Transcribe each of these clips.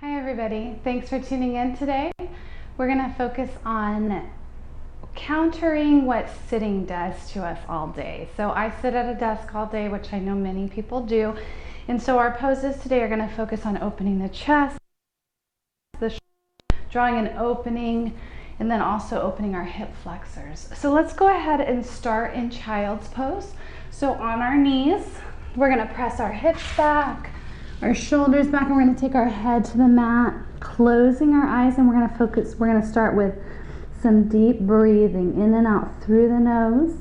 Hi everybody, thanks for tuning in today. We're going to focus on countering what sitting does to us all day. So I sit at a desk all day, which I know many people do. And so our poses today are going to focus on opening the chest, drawing an opening, and then also opening our hip flexors. So let's go ahead and start in child's pose. So on our knees, we're going to press our hips back, our shoulders back, and we're going to take our head to the mat, closing our eyes, and we're going to start with some deep breathing in and out through the nose.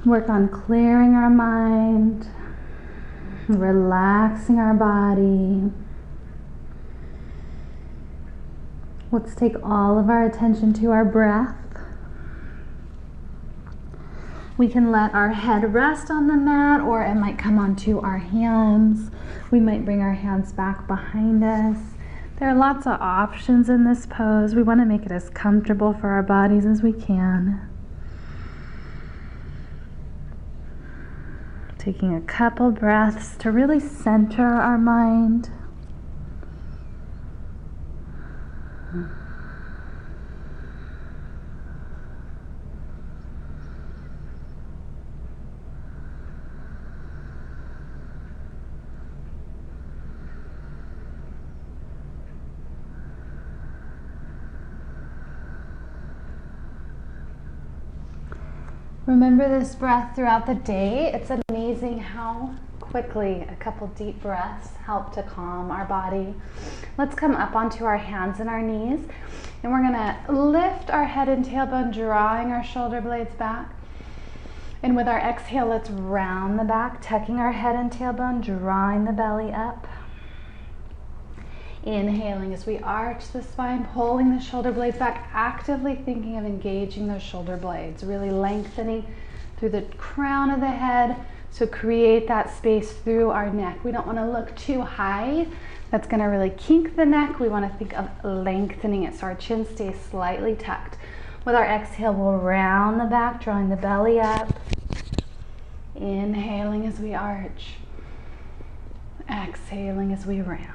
Work on clearing our mind, relaxing our body. Let's take all of our attention to our breath. We can let our head rest on the mat, or it might come onto our hands. We might bring our hands back behind us. There are lots of options in this pose. We want to make it as comfortable for our bodies as we can. Taking a couple breaths to really center our mind. Remember this breath throughout the day. It's amazing how quickly a couple deep breaths help to calm our body. Let's come up onto our hands and our knees, and we're gonna lift our head and tailbone, drawing our shoulder blades back. And with our exhale, let's round the back, tucking our head and tailbone, drawing the belly up. Inhaling as we arch the spine, pulling the shoulder blades back, actively thinking of engaging those shoulder blades, really lengthening through the crown of the head. So create that space through our neck. We don't want to look too high. That's going to really kink the neck. We want to think of lengthening it so our chin stays slightly tucked. With our exhale, we'll round the back, drawing the belly up. Inhaling as we arch. Exhaling as we round.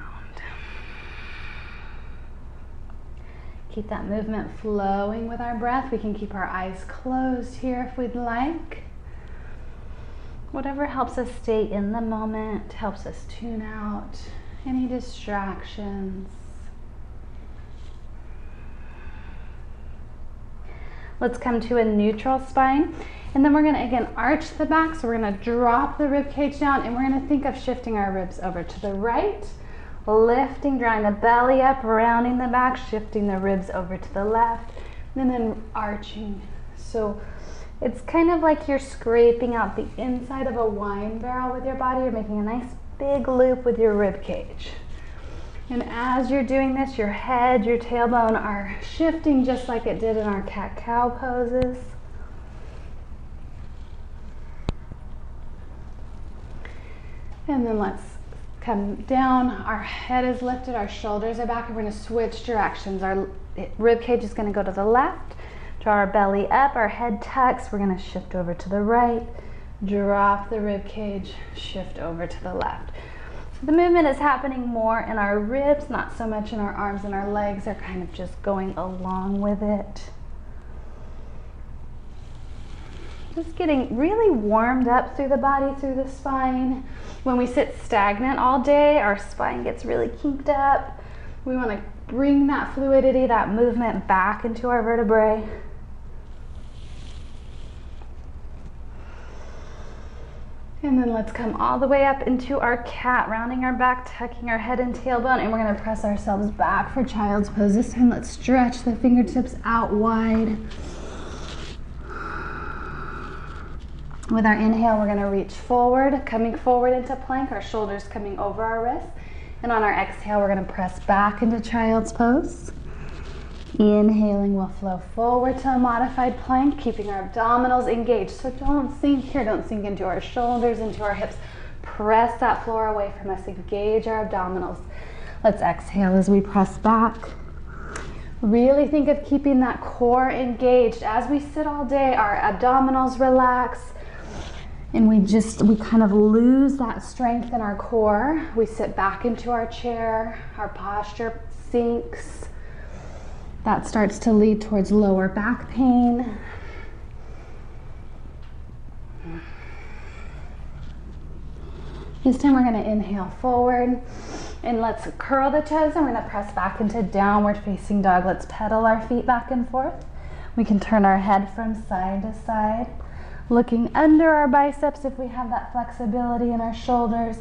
Keep that movement flowing with our breath. We can keep our eyes closed here if we'd like. Whatever helps us stay in the moment, helps us tune out any distractions. Let's come to a neutral spine, and then we're going to again arch the back. So we're going to drop the rib cage down, and we're going to think of shifting our ribs over to the right. Lifting, drawing the belly up, rounding the back, shifting the ribs over to the left, and then arching. So it's kind of like you're scraping out the inside of a wine barrel with your body. You're making a nice big loop with your rib cage. And as you're doing this, your head, your tailbone are shifting just like it did in our cat-cow poses. And then let's come down, our head is lifted, our shoulders are back, and we're going to switch directions. Our rib cage is going to go to the left, draw our belly up, our head tucks, we're going to shift over to the right, drop the rib cage, shift over to the left. So the movement is happening more in our ribs, not so much in our arms, and our legs are kind of just going along with it. Just getting really warmed up through the body, through the spine. When we sit stagnant all day, our spine gets really kinked up. We want to bring that fluidity, that movement back into our vertebrae. And then let's come all the way up into our cat, rounding our back, tucking our head and tailbone, and we're going to press ourselves back for child's pose. This time let's stretch the fingertips out wide. With our inhale, we're going to reach forward, coming forward into plank, our shoulders coming over our wrists. And on our exhale, we're going to press back into child's pose. Inhaling, we'll flow forward to a modified plank, keeping our abdominals engaged. So don't sink here, don't sink into our shoulders, into our hips. Press that floor away from us, engage our abdominals. Let's exhale as we press back. Really think of keeping that core engaged. As we sit all day, our abdominals relax. And we kind of lose that strength in our core. We sit back into our chair, our posture sinks. That starts to lead towards lower back pain. This time we're going to inhale forward, and let's curl the toes, and we're going to press back into downward facing dog. Let's pedal our feet back and forth. We can turn our head from side to side, looking under our biceps if we have that flexibility in our shoulders.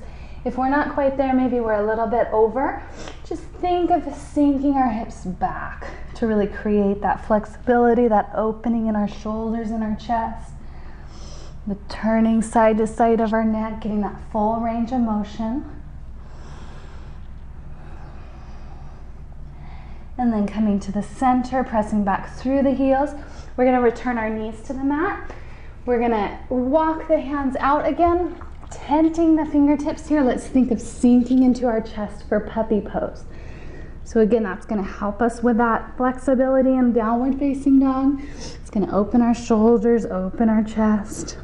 If we're not quite there, maybe we're a little bit over. Just think of sinking our hips back to really create that flexibility, that opening in our shoulders and our chest. The turning side to side of our neck, getting that full range of motion. And then coming to the center, pressing back through the heels. We're going to return our knees to the mat. We're going to walk the hands out again, tenting the fingertips here. Let's think of sinking into our chest for puppy pose. So again, that's going to help us with that flexibility in downward facing dog. It's going to open our shoulders, open our chest.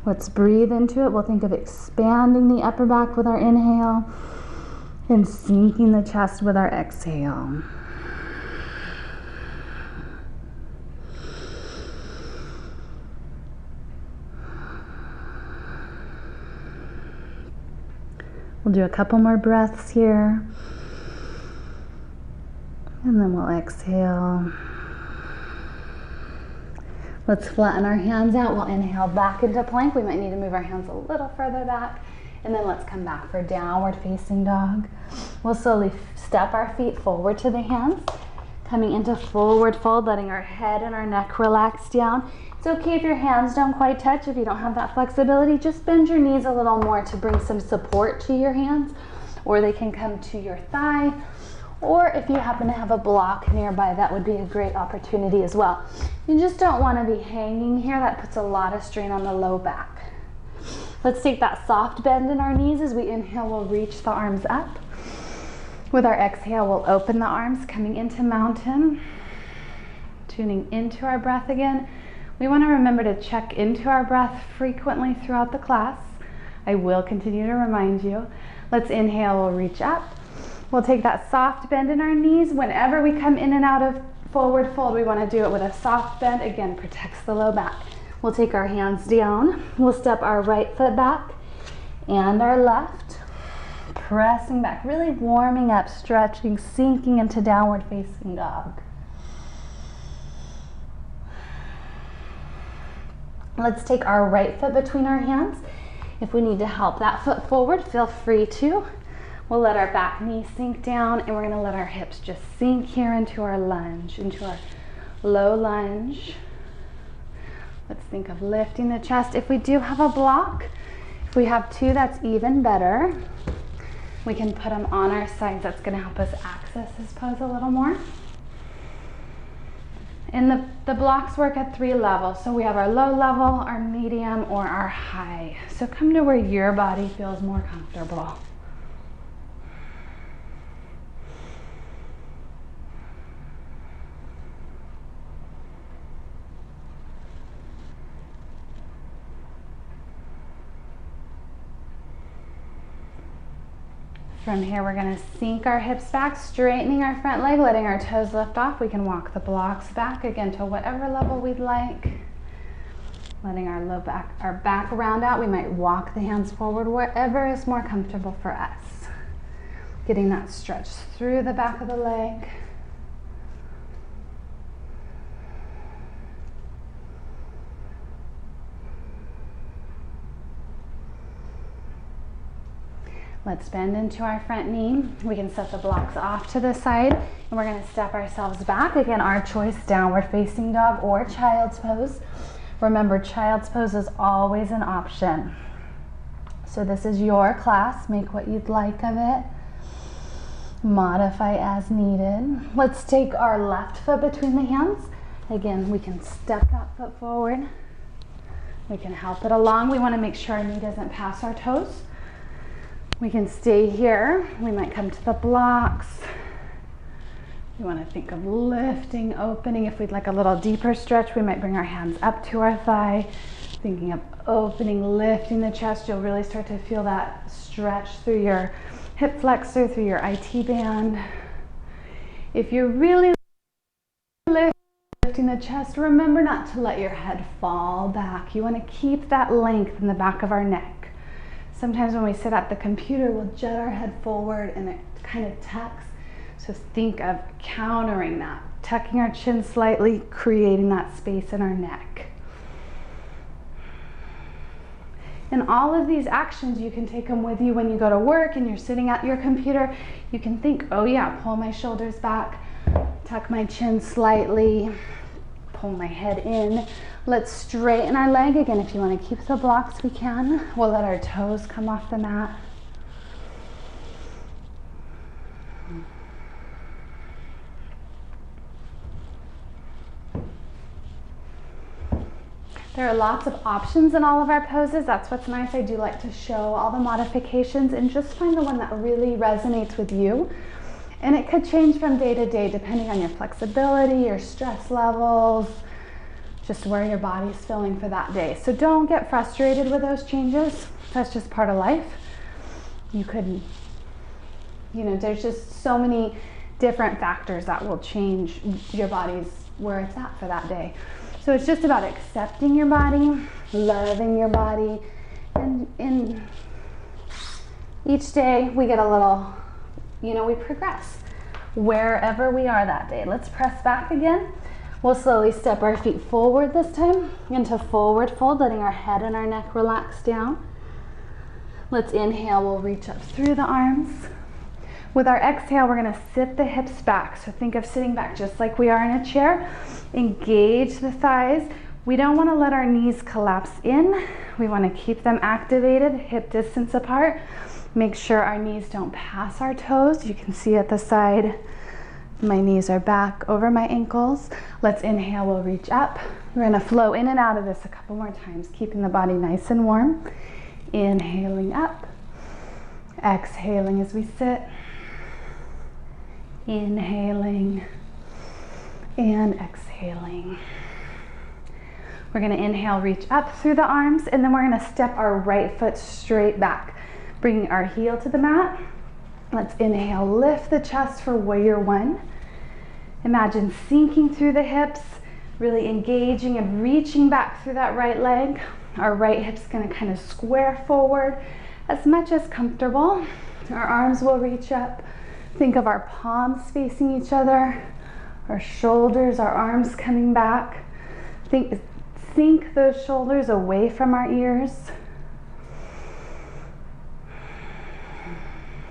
Let's breathe into it. We'll think of expanding the upper back with our inhale and sinking the chest with our exhale. We'll do a couple more breaths here, and then we'll exhale. Let's flatten our hands out. We'll inhale back into plank. We might need to move our hands a little further back, and then let's come back for downward facing dog. We'll slowly step our feet forward to the hands, coming into forward fold, letting our head and our neck relax down. It's okay if your hands don't quite touch. If you don't have that flexibility, just bend your knees a little more to bring some support to your hands, or they can come to your thigh, or if you happen to have a block nearby, that would be a great opportunity as well. You just don't want to be hanging here. That puts a lot of strain on the low back. Let's take that soft bend in our knees. As we inhale, we'll reach the arms up. With our exhale, we'll open the arms, coming into mountain, tuning into our breath again. We want to remember to check into our breath frequently throughout the class. I will continue to remind you. Let's inhale, we'll reach up. We'll take that soft bend in our knees. Whenever we come in and out of forward fold, we want to do it with a soft bend. Again, protects the low back. We'll take our hands down. We'll step our right foot back and our left. Pressing back, really warming up, stretching, sinking into downward facing dog. Let's take our right foot between our hands. If we need to help that foot forward, feel free to. We'll let our back knee sink down, and we're going to let our hips just sink here into our lunge, into our low lunge. Let's think of lifting the chest. If we do have a block, if we have two, that's even better. We can put them on our sides. That's going to help us access this pose a little more. And the blocks work at 3 levels. So we have our low level, our medium, or our high. So come to where your body feels more comfortable. From here, we're going to sink our hips back, straightening our front leg, letting our toes lift off. We can walk the blocks back again to whatever level we'd like. Letting our back round out. We might walk the hands forward wherever is more comfortable for us. Getting that stretch through the back of the leg. Let's bend into our front knee. We can set the blocks off to the side, and we're going to step ourselves back. Again, our choice, downward facing dog or child's pose. Remember, child's pose is always an option. So this is your class. Make what you'd like of it. Modify as needed. Let's take our left foot between the hands. Again, we can step that foot forward. We can help it along. We want to make sure our knee doesn't pass our toes. We can stay here. We might come to the blocks. We want to think of lifting, opening. If we'd like a little deeper stretch, we might bring our hands up to our thigh. Thinking of opening, lifting the chest, you'll really start to feel that stretch through your hip flexor, through your IT band. If you're really lifting the chest, remember not to let your head fall back. You want to keep that length in the back of our neck. Sometimes when we sit at the computer, we'll jet our head forward and it kind of tucks. So think of countering that, tucking our chin slightly, creating that space in our neck. And all of these actions, you can take them with you when you go to work and you're sitting at your computer. You can think, oh yeah, pull my shoulders back, tuck my chin slightly, pull my head in. Let's straighten our leg again. If you want to keep the blocks, we can. We'll let our toes come off the mat. There are lots of options in all of our poses. That's what's nice. I do like to show all the modifications and just find the one that really resonates with you. And it could change from day to day depending on your flexibility, your stress levels, just where your body's feeling for that day. So don't get frustrated with those changes. That's just part of life. You could, there's just so many different factors that will change your body's where it's at for that day. So it's just about accepting your body, loving your body, and in each day we get a little, we progress wherever we are that day. Let's press back again. We'll slowly step our feet forward this time into forward fold, letting our head and our neck relax down. Let's inhale, we'll reach up through the arms. With our exhale, we're gonna sit the hips back. So think of sitting back just like we are in a chair. Engage the thighs. We don't wanna let our knees collapse in. We wanna keep them activated, hip distance apart. Make sure our knees don't pass our toes. You can see at the side, my knees are back over my ankles. Let's inhale, we'll reach up. We're gonna flow in and out of this a couple more times, keeping the body nice and warm. Inhaling up, exhaling as we sit. Inhaling and exhaling. We're going to inhale, reach up through the arms, and then we're going to step our right foot straight back, bringing our heel to the mat. Let's inhale, lift the chest for warrior one. Imagine sinking through the hips, really engaging and reaching back through that right leg. Our right hip's going to kind of square forward as much as comfortable. Our arms will reach up. Think of our palms facing each other, our shoulders, our arms coming back. Sink those shoulders away from our ears.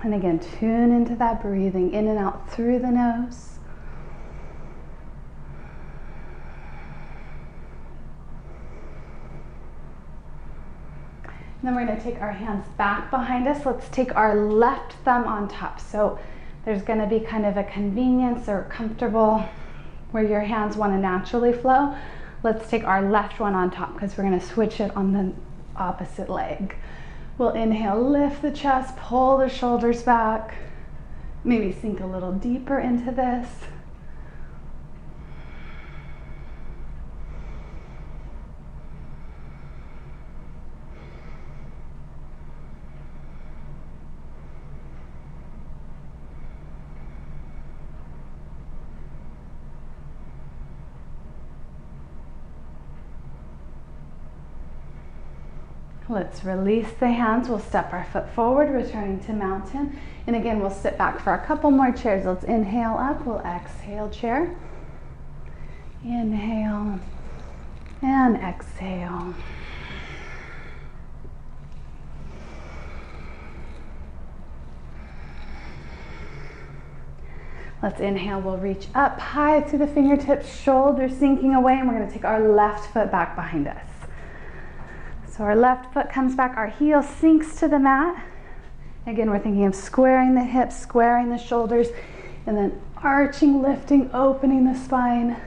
And again, tune into that breathing in and out through the nose. And then we're going to take our hands back behind us. Let's take our left thumb on top. So there's going to be kind of a convenience or comfortable where your hands want to naturally flow. Let's take our left one on top because we're going to switch it on the opposite leg. We'll inhale, lift the chest, pull the shoulders back. Maybe sink a little deeper into this. Let's release the hands. We'll step our foot forward, returning to mountain. And again, we'll sit back for a couple more chairs. Let's inhale up. We'll exhale chair. Inhale and exhale. Let's inhale. We'll reach up high through the fingertips, shoulders sinking away, and we're going to take our left foot back behind us. So our left foot comes back, our heel sinks to the mat. Again, we're thinking of squaring the hips, squaring the shoulders, and then arching, lifting, opening the spine.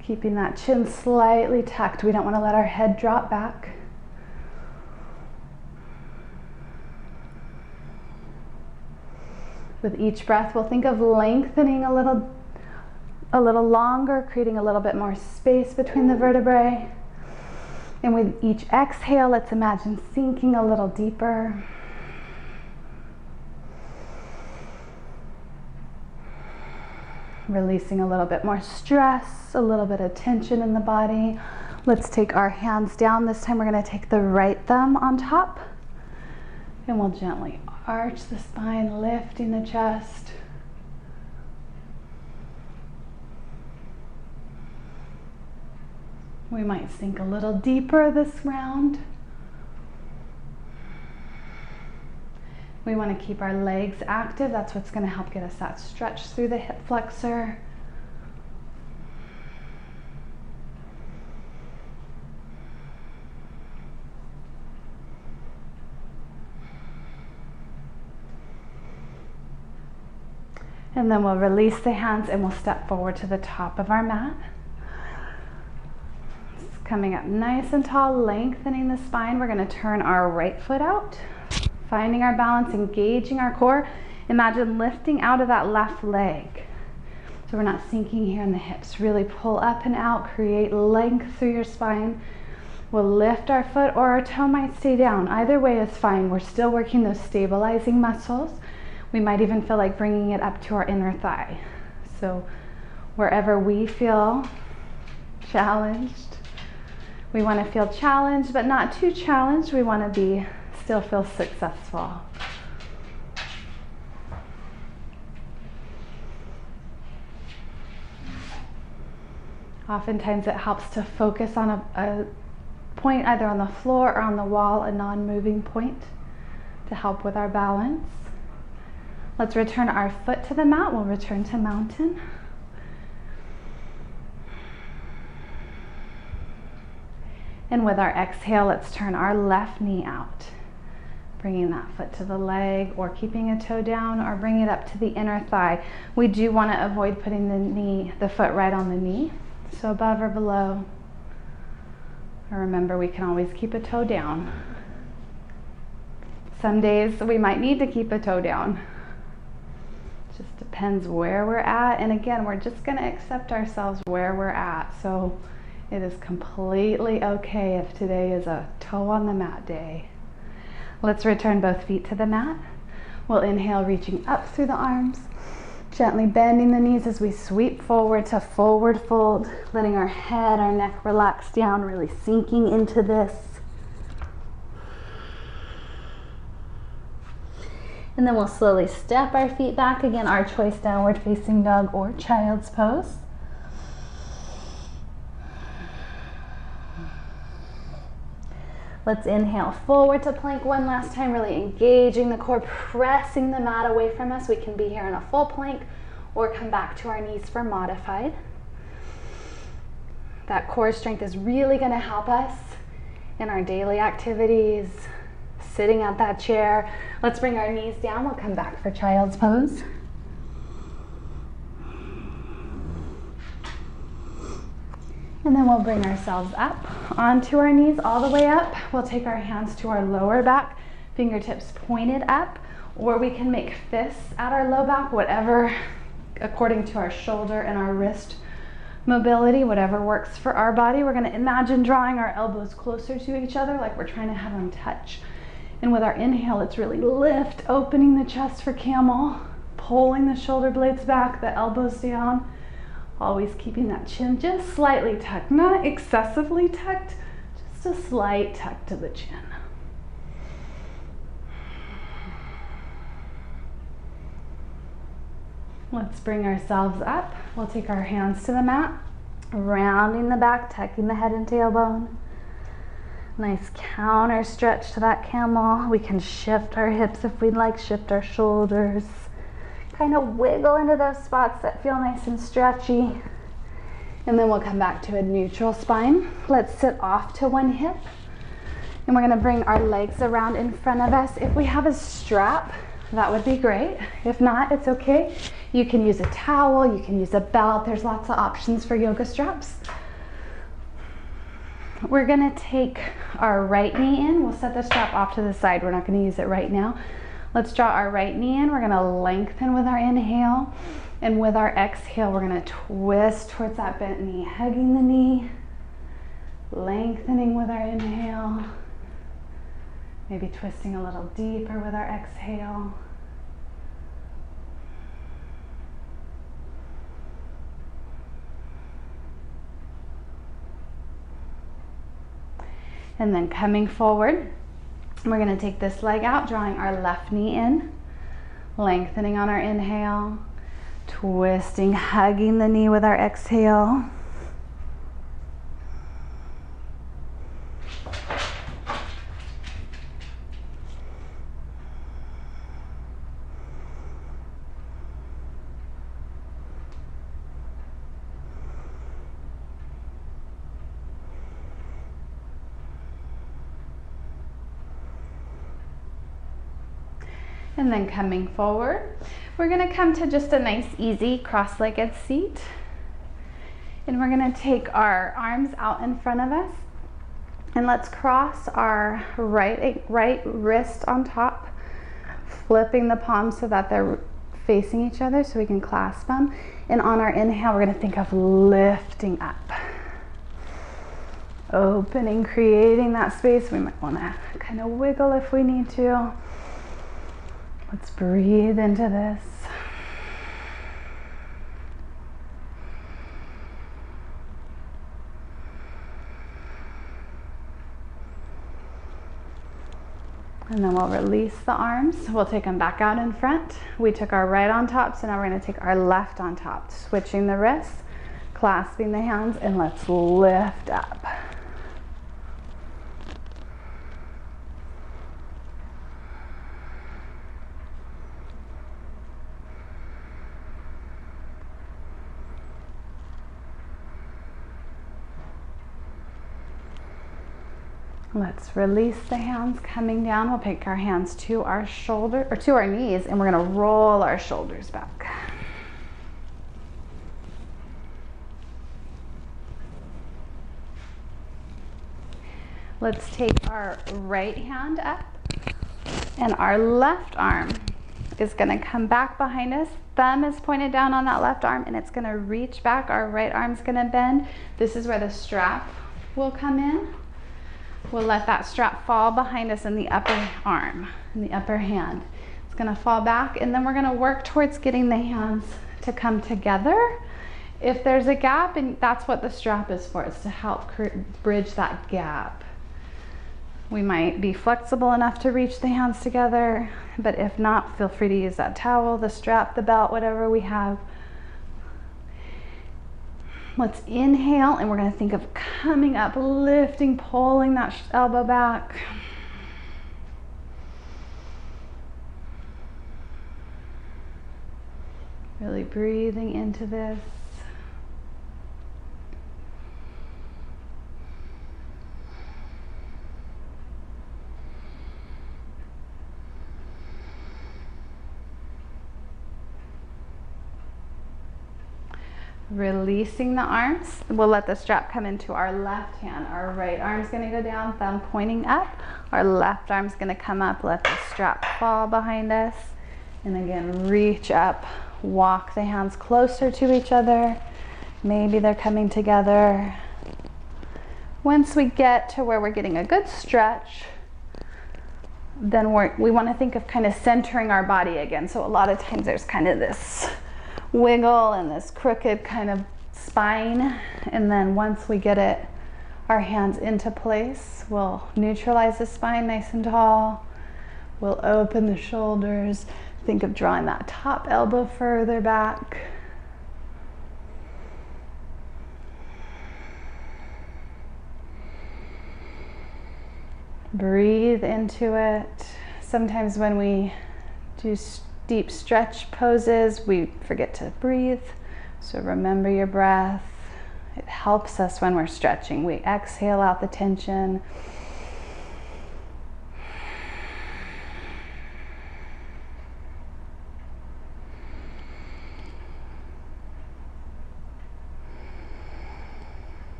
Keeping that chin slightly tucked. We don't want to let our head drop back. With each breath, we'll think of lengthening a little longer, creating a little bit more space between the vertebrae. And with each exhale, let's imagine sinking a little deeper. Releasing a little bit more stress, a little bit of tension in the body. Let's take our hands down. This time we're going to take the right thumb on top, and we'll gently arch the spine, lifting the chest. We might sink a little deeper this round. We want to keep our legs active. That's what's going to help get us that stretch through the hip flexor. And then we'll release the hands and we'll step forward to the top of our mat. Coming up nice and tall, lengthening the spine. We're going to turn our right foot out, finding our balance, engaging our core. Imagine lifting out of that left leg. So we're not sinking here in the hips. Really pull up and out, create length through your spine. We'll lift our foot, or our toe might stay down. Either way is fine. We're still working those stabilizing muscles. We might even feel like bringing it up to our inner thigh. So wherever we feel challenged, we want to feel challenged, but not too challenged. We want to still feel successful. Oftentimes it helps to focus on a point either on the floor or on the wall, a non-moving point, to help with our balance. Let's return our foot to the mat. We'll return to mountain. And with our exhale, let's turn our left knee out, bringing that foot to the leg, or keeping a toe down, or bring it up to the inner thigh. We do want to avoid putting the foot right on the knee, so above or below. Or remember, we can always keep a toe down. Some days we might need to keep a toe down. Just depends where we're at. And again, we're just going to accept ourselves where we're at. So it is completely okay if today is a toe on the mat day. Let's return both feet to the mat. We'll inhale, reaching up through the arms, gently bending the knees as we sweep forward to forward fold, letting our head, our neck relax down, really sinking into this. And then we'll slowly step our feet back. Again, our choice, downward facing dog or child's pose. Let's inhale forward to plank one last time, really engaging the core, pressing the mat away from us. We can be here in a full plank or come back to our knees for modified. That core strength is really going to help us in our daily activities, sitting at that chair. Let's bring our knees down. We'll come back for child's pose. And then we'll bring ourselves up onto our knees all the way up. We'll take our hands to our lower back, fingertips pointed up, or we can make fists at our low back, whatever, according to our shoulder and our wrist mobility, whatever works for our body. We're going to imagine drawing our elbows closer to each other, like we're trying to have them touch. And with our inhale, let's really lift, opening the chest for camel, pulling the shoulder blades back, the elbows down, always keeping that chin just slightly tucked, not excessively tucked, just a slight tuck to the chin. Let's bring ourselves up. We'll take our hands to the mat, rounding the back, tucking the head and tailbone. Nice counter stretch to that camel. We can shift our hips if we'd like, shift our shoulders. Kind of wiggle into those spots that feel nice and stretchy. And then we'll come back to a neutral spine. Let's sit off to one hip. And we're gonna bring our legs around in front of us. If we have a strap, that would be great. If not, it's okay. You can use a towel, you can use a belt. There's lots of options for yoga straps. We're gonna take our right knee in. We'll set the strap off to the side. We're not gonna use it right now. Let's draw our right knee in. We're gonna lengthen with our inhale. And with our exhale, we're gonna twist towards that bent knee, hugging the knee, lengthening with our inhale. Maybe twisting a little deeper with our exhale. And then coming forward, we're gonna take this leg out, drawing our left knee in, lengthening on our inhale, twisting, hugging the knee with our exhale. And then coming forward, we're gonna come to just a nice, easy cross-legged seat. And we're gonna take our arms out in front of us. And let's cross our right wrist on top, flipping the palms so that they're facing each other so we can clasp them. And on our inhale, we're gonna think of lifting up. Opening, creating that space. We might wanna kind of wiggle if we need to. Let's breathe into this. And then we'll release the arms. We'll take them back out in front. We took our right on top, so now we're gonna take our left on top, switching the wrists, clasping the hands, and let's lift up. Let's release the hands coming down. We'll take our hands to our shoulder or to our knees, and we're gonna roll our shoulders back. Let's take our right hand up, and our left arm is gonna come back behind us. Thumb is pointed down on that left arm, and it's gonna reach back. Our right arm's gonna bend. This is where the strap will come in. We'll let that strap fall behind us in the upper arm, in the upper hand. It's gonna fall back, and then we're gonna work towards getting the hands to come together. If there's a gap, and that's what the strap is for, it's to help bridge that gap. We might be flexible enough to reach the hands together, but if not, feel free to use that towel, the strap, the belt, whatever we have. Let's inhale, and we're gonna think of coming up, lifting, pulling that elbow back. Really breathing into this. Releasing the arms. We'll let the strap come into our left hand. Our right arm's gonna go down, thumb pointing up. Our left arm's gonna come up, let the strap fall behind us. And again, reach up, walk the hands closer to each other. Maybe they're coming together. Once we get to where we're getting a good stretch, then we wanna think of kind of centering our body again. So a lot of times there's kind of this wiggle and this crooked kind of spine, and then once we get our hands into place, we'll neutralize the spine nice and tall. We'll open the shoulders, think of drawing that top elbow further back. Breathe into it. Sometimes when we do deep stretch poses, we forget to breathe. So remember your breath. It helps us when we're stretching. We exhale out the tension.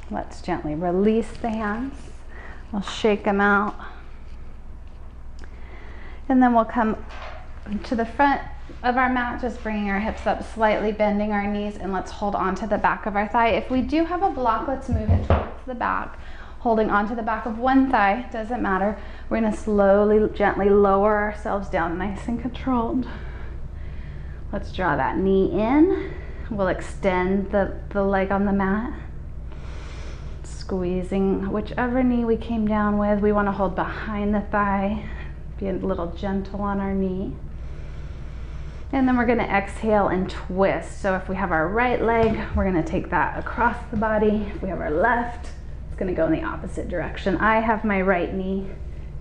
Let's gently release the hands. We'll shake them out. And then we'll come to the front of our mat, just bringing our hips up slightly, bending our knees, and let's hold on to the back of our thigh. If we do have a block, let's move it towards the back, holding onto the back of one thigh, doesn't matter. We're gonna slowly, gently lower ourselves down, nice and controlled. Let's draw that knee in. We'll extend the leg on the mat, squeezing whichever knee we came down with. We wanna hold behind the thigh, be a little gentle on our knee. And then we're gonna exhale and twist. So if we have our right leg, we're gonna take that across the body. If we have our left, it's gonna go in the opposite direction. I have my right knee,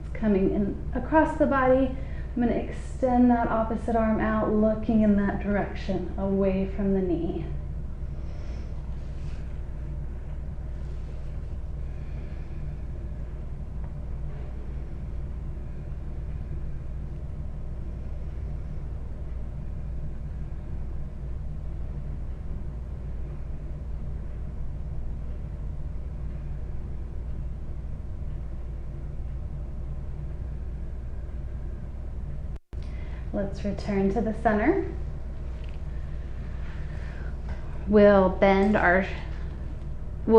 it's coming in across the body. I'm gonna extend that opposite arm out, looking in that direction, away from the knee. Let's return to the center. We'll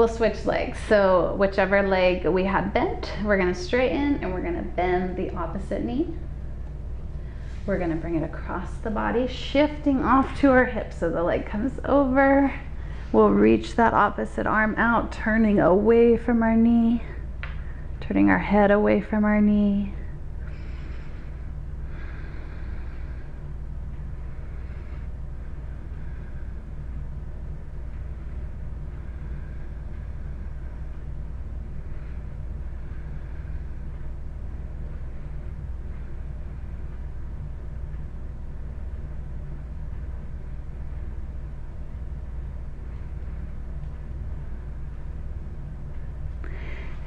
switch legs. So whichever leg we had bent, we're gonna straighten and we're gonna bend the opposite knee. We're gonna bring it across the body, shifting off to our hips so the leg comes over. We'll reach that opposite arm out, turning away from our knee, turning our head away from our knee.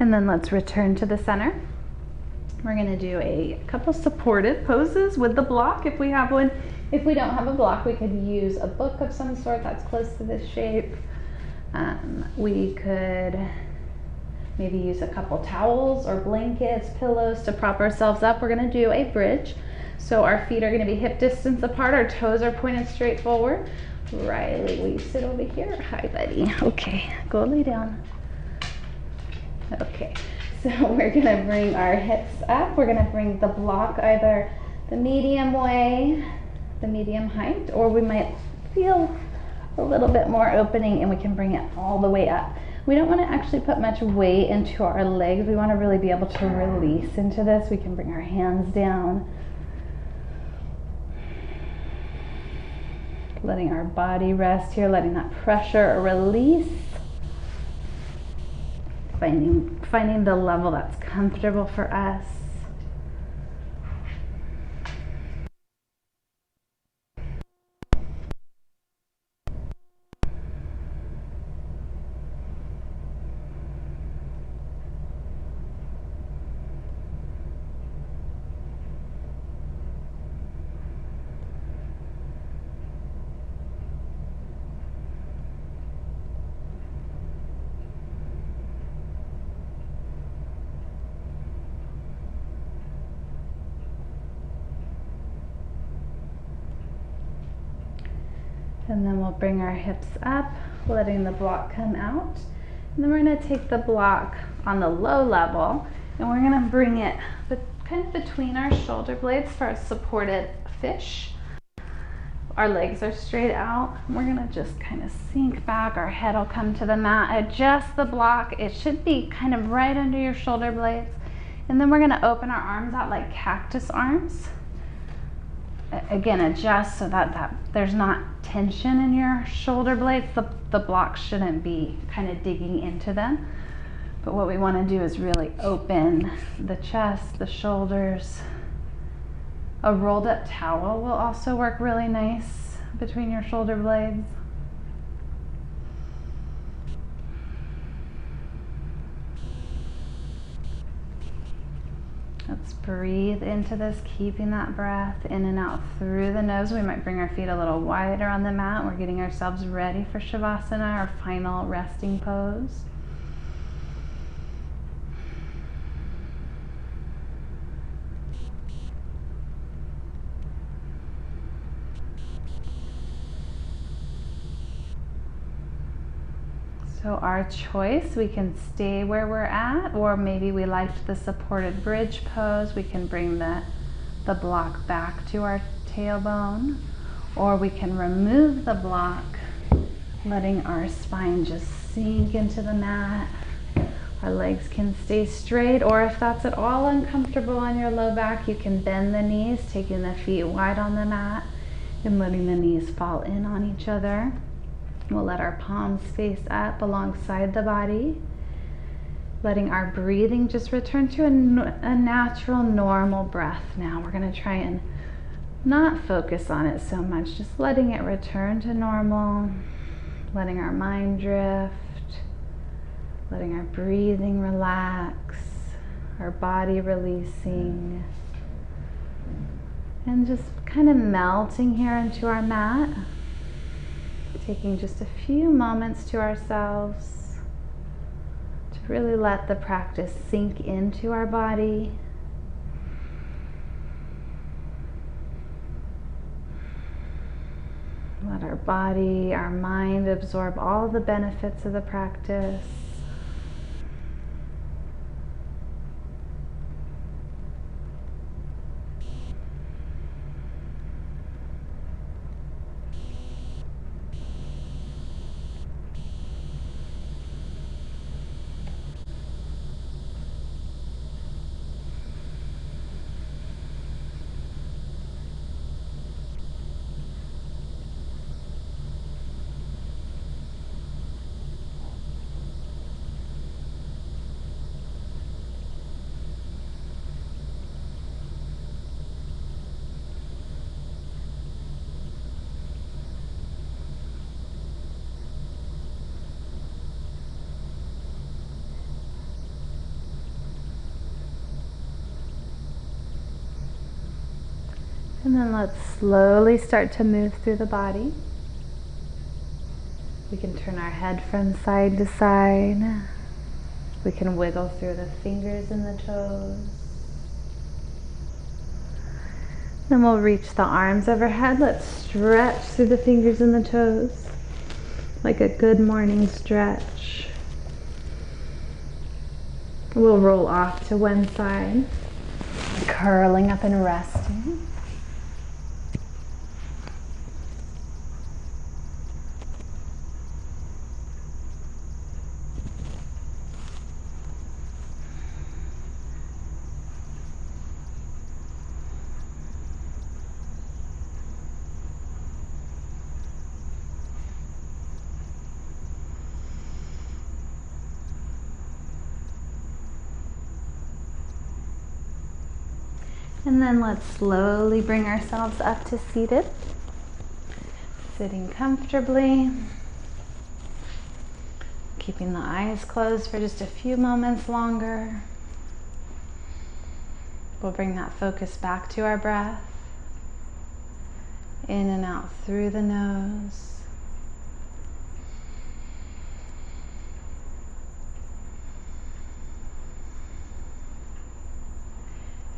And then let's return to the center. We're gonna do a couple supported poses with the block if we have one. If we don't have a block, we could use a book of some sort that's close to this shape. We could maybe use a couple towels or blankets, pillows to prop ourselves up. We're gonna do a bridge. So our feet are gonna be hip distance apart, our toes are pointed straight forward. Riley, will you sit over here? Hi, buddy. Okay, go lay down. Okay, so we're gonna bring our hips up. We're gonna bring the block either the medium way, the medium height, or we might feel a little bit more opening and we can bring it all the way up. We don't wanna actually put much weight into our legs. We wanna really be able to release into this. We can bring our hands down, letting our body rest here, letting that pressure release. Finding the level that's comfortable for us. And then we'll bring our hips up, letting the block come out. And then we're gonna take the block on the low level and we're gonna bring it kind of between our shoulder blades for a supported fish. Our legs are straight out. We're gonna just kind of sink back. Our head will come to the mat. Adjust the block. It should be kind of right under your shoulder blades. And then we're gonna open our arms out like cactus arms. Again, adjust so that there's not tension in your shoulder blades. The block shouldn't be kind of digging into them. But what we want to do is really open the chest, the shoulders. A rolled up towel will also work really nice between your shoulder blades. Let's breathe into this, keeping that breath in and out through the nose. We might bring our feet a little wider on the mat. We're getting ourselves ready for Shavasana, our final resting pose. So our choice, we can stay where we're at, or maybe we liked the supported bridge pose. We can bring the block back to our tailbone, or we can remove the block, letting our spine just sink into the mat. Our legs can stay straight, or if that's at all uncomfortable on your low back, you can bend the knees, taking the feet wide on the mat and letting the knees fall in on each other. We'll let our palms face up alongside the body, letting our breathing just return to a natural, normal breath now. We're going to try and not focus on it so much, just letting it return to normal, letting our mind drift, letting our breathing relax, our body releasing, and just kind of melting here into our mat. Taking just a few moments to ourselves to really let the practice sink into our body. Let our body, our mind absorb all the benefits of the practice. And then let's slowly start to move through the body. We can turn our head from side to side. We can wiggle through the fingers and the toes. Then we'll reach the arms overhead. Let's stretch through the fingers and the toes, like a good morning stretch. We'll roll off to one side, curling up and resting. And then let's slowly bring ourselves up to seated, sitting comfortably, keeping the eyes closed for just a few moments longer. We'll bring that focus back to our breath, in and out through the nose.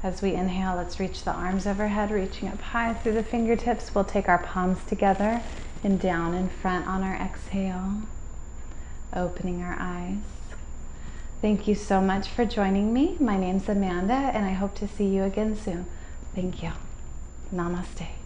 As we inhale, let's reach the arms overhead, reaching up high through the fingertips. We'll take our palms together and down in front on our exhale, opening our eyes. Thank you so much for joining me. My name's Amanda, and I hope to see you again soon. Thank you. Namaste.